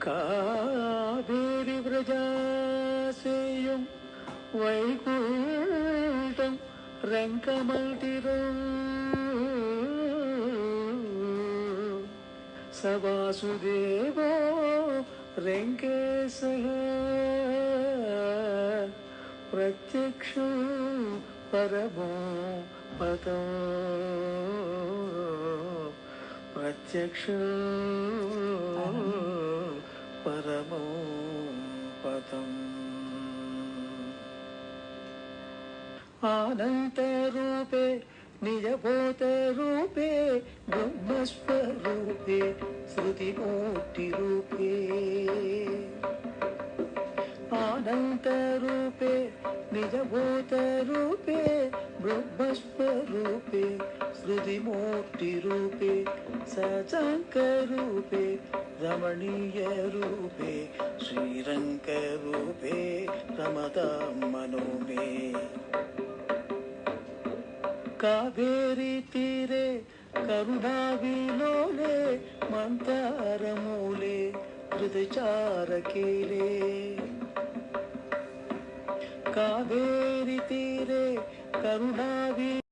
कावेरी व्रजासेयं वैकुण्ठं रङ्कमल्तिरो स वासुदेवो रङ्केशः प्रत्यक्षं परमो पदं प्रत्यक्षं परमो पदम् आनन्तरूपे निजभूतरूपे ब्रह्मस्वरूपे श्रुतिमूर्तिरूपे आनन्तरूपे निजभूतरूपे ब्रह्मस्वरूपे श्रुतिमूर्तिरूपे सशङ्करूपे रमणीयरूपे श्रीरङ्करूपे रमतां मनो मे कावेरी तीरे करुणाविलोले मन्तारमूले हृदचारकेले कावेरी तीरे करुणावि